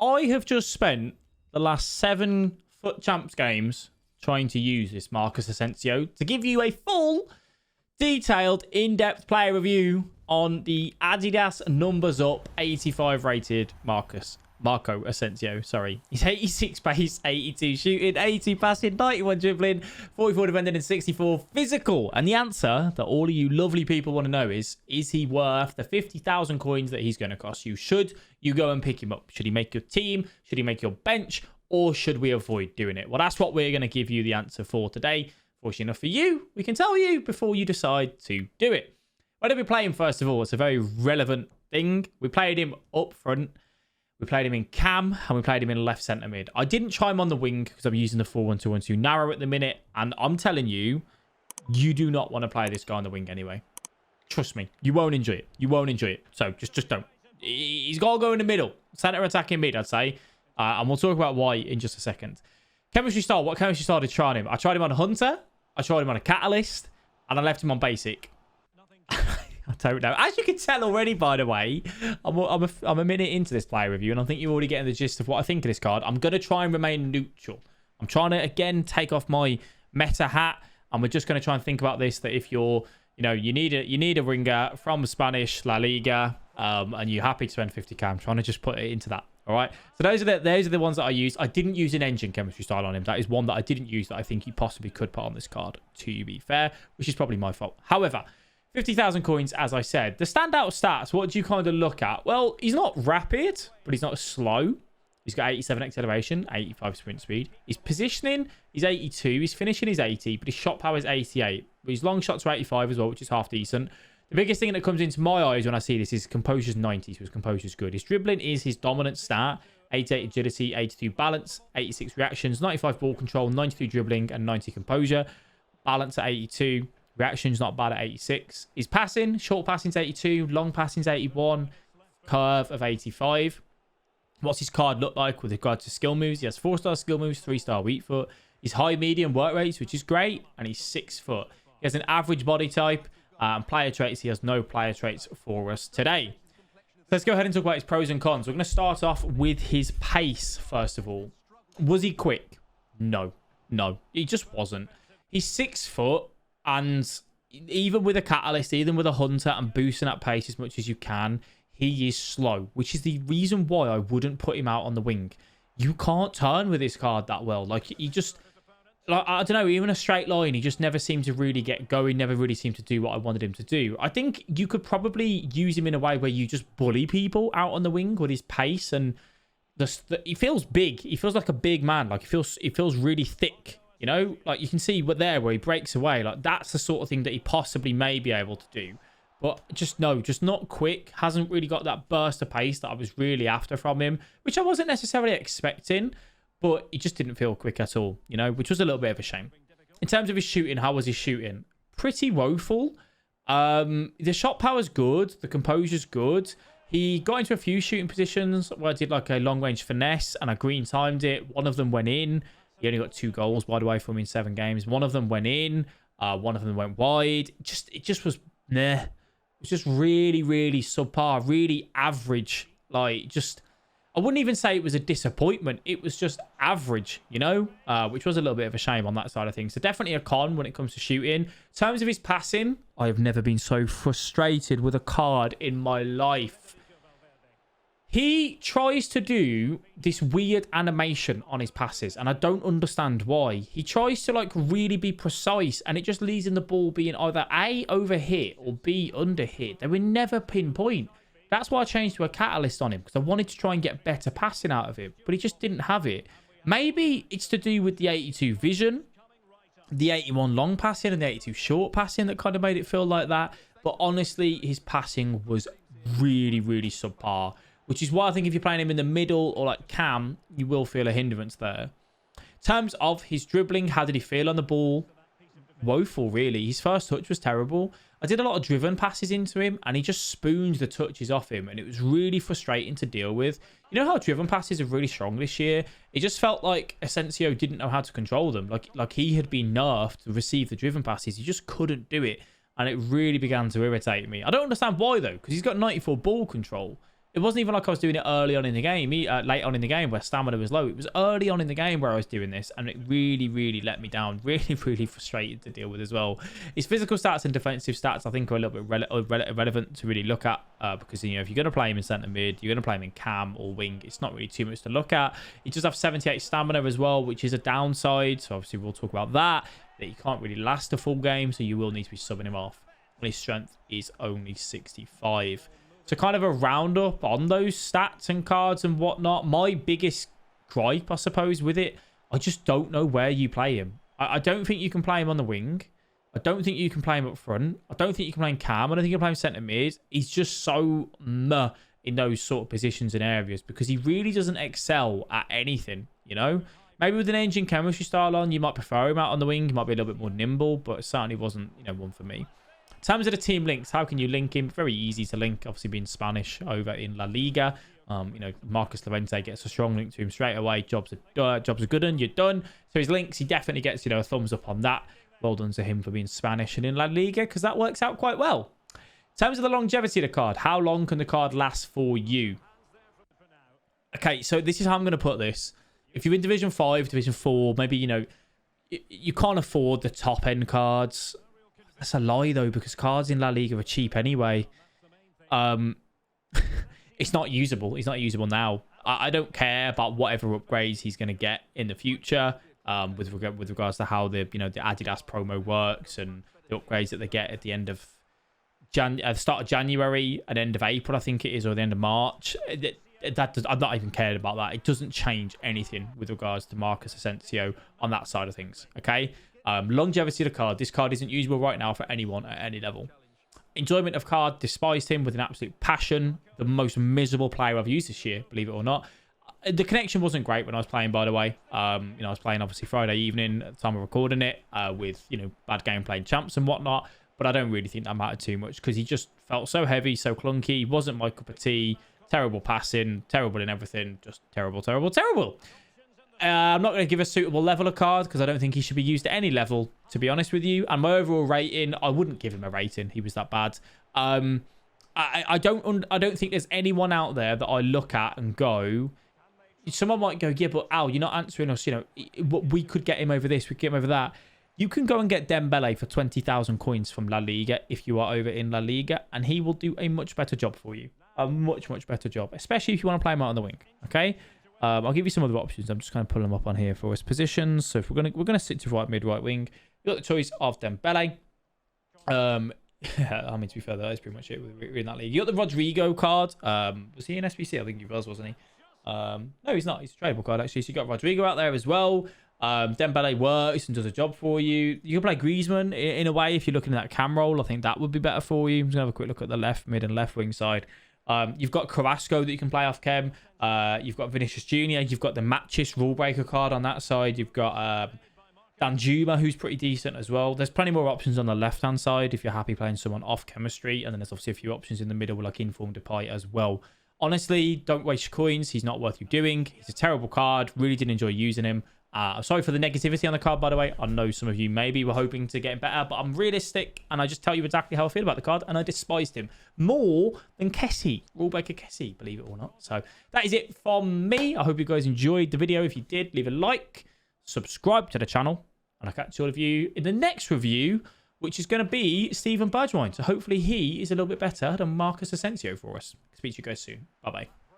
I have just spent the last 7 FUT Champs games trying to use this Marcus Asensio to give you a full, detailed, in-depth player review on the Adidas numbers up 85 rated Marco Asensio, sorry. He's 86 pace, 82 shooting, 82 passing, 91 dribbling, 44 defending, and 64 physical. And the answer that all of you lovely people want to know is he worth the 50,000 coins that he's going to cost you? Should you go and pick him up? Should he make your team? Should he make your bench? Or should we avoid doing it? Well, that's what we're going to give you the answer for today. Fortunately enough for you, we can tell you before you decide to do it. Where did we play him, first of all? It's a very relevant thing. We played him up front. We played him in cam, and we played him in left centre mid. I didn't try him on the wing because I'm using the 4-1-2-1-2 narrow at the minute. And I'm telling you, you do not want to play this guy on the wing anyway. Trust me, you won't enjoy it. You won't enjoy it. So just don't. He's got to go in the middle. Centre attacking mid, I'd say. And we'll talk about why in just a second. Chemistry style. What chemistry style did I try on him? I tried him on a Hunter. I tried him on a Catalyst. And I left him on basic. I don't know. As you can tell already, by the way, I'm a minute into this player review, and I think you're already getting the gist of what I think of this card. I'm going to try and remain neutral. I'm trying to, again, take off my meta hat, and we're just going to try and think about this, that if you're, you need a winger from Spanish La Liga, and you're happy to spend 50k, I'm trying to just put it into that. All right. So those are the ones that I used. I didn't use an engine chemistry style on him. That is one that I didn't use that I think you possibly could put on this card, to be fair, which is probably my fault. However, 50,000 coins, as I said. The standout stats, what do you kind of look at? Well, he's not rapid, but he's not slow. He's got 87 acceleration, 85 sprint speed. His positioning, he's 82. His finishing is 80, but his shot power is 88. But his long shots are 85 as well, which is half decent. The biggest thing that comes into my eyes when I see this is composure's 90, so his composure's good. His dribbling is his dominant stat. 88 agility, 82 balance, 86 reactions, 95 ball control, 93 dribbling, and 90 composure. Balance at 82. Reaction's not bad at 86. His passing, short passing's 82, long passing's 81, curve of 85. What's his card look like with regard to skill moves? He has 4-star skill moves, 3-star weak foot. He's high, medium work rates, which is great, and he's 6 foot. He has an average body type, and player traits, he has no player traits for us today. Let's go ahead and talk about his pros and cons. We're going to start off with his pace, first of all. Was he quick? No, he just wasn't. He's 6 foot. And even with a Catalyst, even with a Hunter and boosting at pace as much as you can, he is slow, which is the reason why I wouldn't put him out on the wing. You can't turn with this card that well. Like, he just, like, I don't know, even a straight line, he just never seemed to really get going, never really seemed to do what I wanted him to do. I think you could probably use him in a way where you just bully people out on the wing with his pace, and he feels big. He feels like a big man. Like, he feels really thick. Like you can see where he breaks away. Like, that's the sort of thing that he possibly may be able to do. But just not quick. Hasn't really got that burst of pace that I was really after from him, which I wasn't necessarily expecting. But he just didn't feel quick at all, which was a little bit of a shame. In terms of his shooting, how was his shooting? Pretty woeful. The shot power's good. The composure's good. He got into a few shooting positions where I did like a long-range finesse and I green timed it. One of them went in. He only got 2 goals, by the way, for me in 7 games. One of them went in. One of them went wide. It just was, nah. It was just really, really subpar. Really average. Like, just, I wouldn't even say it was a disappointment. It was just average, which was a little bit of a shame on that side of things. So definitely a con when it comes to shooting. In terms of his passing, I have never been so frustrated with a card in my life. He tries to do this weird animation on his passes, and I don't understand why. He tries to, like, really be precise, and it just leads in the ball being either A, over hit, or B, under hit. They were never pinpoint. That's why I changed to a Catalyst on him, because I wanted to try and get better passing out of him, but he just didn't have it. Maybe it's to do with the 82 vision, the 81 long passing, and the 82 short passing that kind of made it feel like that. But honestly, his passing was really, really subpar. Which is why I think if you're playing him in the middle or like cam, you will feel a hindrance there. In terms of his dribbling, how did he feel on the ball? Woeful, really. His first touch was terrible. I did a lot of driven passes into him, and he just spooned the touches off him, and it was really frustrating to deal with. You know how driven passes are really strong this year? It just felt like Asensio didn't know how to control them. Like he had been nerfed to receive the driven passes. He just couldn't do it, and it really began to irritate me. I don't understand why, though, because he's got 94 ball control. It wasn't even like I was doing it early on in the game, late on in the game where stamina was low. It was early on in the game where I was doing this, and it really, really let me down. Really, really frustrated to deal with as well. His physical stats and defensive stats, I think, are a little bit relevant to really look at because, you know, if you're going to play him in centre mid, you're going to play him in cam or wing, it's not really too much to look at. He does have 78 stamina as well, which is a downside. So obviously we'll talk about that he can't really last a full game, so you will need to be subbing him off. And his strength is only 65. So kind of a roundup on those stats and cards and whatnot. My biggest gripe, I suppose, with it, I just don't know where you play him. I don't think you can play him on the wing. I don't think you can play him up front. I don't think you can play him cam. I don't think you can play him centre mid. He's just so meh in those sort of positions and areas because he really doesn't excel at anything, you know? Maybe with an engine chemistry style on, you might prefer him out on the wing. He might be a little bit more nimble, but it certainly wasn't, you know, one for me. In terms of the team links, how can you link him? Very easy to link, obviously being Spanish over in La Liga. You know, Marcus Llorente gets a strong link to him straight away. Jobs are good and you're done. So his links, he definitely gets, you know, a thumbs up on that. Well done to him for being Spanish and in La Liga because that works out quite well. In terms of the longevity of the card, how long can the card last for you? Okay, so this is how I'm going to put this. If you're in Division 5, Division 4, maybe, you know, you can't afford the top-end cards. That's a lie, though, because cards in La Liga are cheap anyway. It's not usable. It's not usable now. I don't care about whatever upgrades he's going to get in the future with regards to how the, you know, the Adidas promo works and the upgrades that they get at the end of the start of January and end of April, I think it is, or the end of March. I'm not even cared about that. It doesn't change anything with regards to Marcus Asensio on that side of things. Okay. Longevity of the card. This card isn't usable right now for anyone at any level. Enjoyment of card. Despised him with an absolute passion. The most miserable player I've used this year, believe it or not. The connection wasn't great when I was playing, by the way. You know, I was playing obviously Friday evening at the time of recording it with, you know, bad gameplay and champs and whatnot. But I don't really think that mattered too much because he just felt so heavy, so clunky. He wasn't my cup of tea. Terrible passing, terrible in everything. Just terrible, terrible, terrible. I'm not going to give a suitable level of card because I don't think he should be used at any level, to be honest with you. And my overall rating, I wouldn't give him a rating. He was that bad. I don't think there's anyone out there that I look at and go, someone might go, yeah, but Al, you're not answering us. You know, we could get him over this. We could get him over that. You can go and get Dembele for 20,000 coins from La Liga if you are over in La Liga, and he will do a much better job for you. A much, much better job, especially if you want to play him out on the wing. Okay, I'll give you some other options. I'm just going to pull them up on here for his positions. So if we're gonna sit to right mid, right wing. You've got the choice of Dembele. I mean, to be fair, that is pretty much it. We're in that league. You got the Rodrigo card. Was he in SBC? I think he was, wasn't he? No, he's not. He's a tradable card actually. So you got Rodrigo out there as well. Dembele works and does a job for you. You can play Griezmann in a way if you're looking at that cam roll. I think that would be better for you. I'm just gonna have a quick look at the left mid and left wing side. You've got Carrasco that you can play off chem. You've got Vinicius Jr. You've got the Matchis rule breaker card on that side. You've got Danjuma, who's pretty decent as well. There's plenty more options on the left-hand side if you're happy playing someone off chemistry. And then there's obviously a few options in the middle like Inform Depay as well. Honestly, don't waste your coins. He's not worth you doing. He's a terrible card. Really didn't enjoy using him. Sorry for the negativity on the card, by the way. I know some of you maybe were hoping to get him better, but I'm realistic and I just tell you exactly how I feel about the card, and I despised him more than Kessie, Rulebreaker Kessie, believe it or not. So that is it from me. I hope you guys enjoyed the video. If you did, leave a like, subscribe to the channel, and I'll catch all of you in the next review, which is going to be Stephen Bergwijn. So hopefully he is a little bit better than Marcus Asensio for us. Speak to you guys soon. Bye-bye.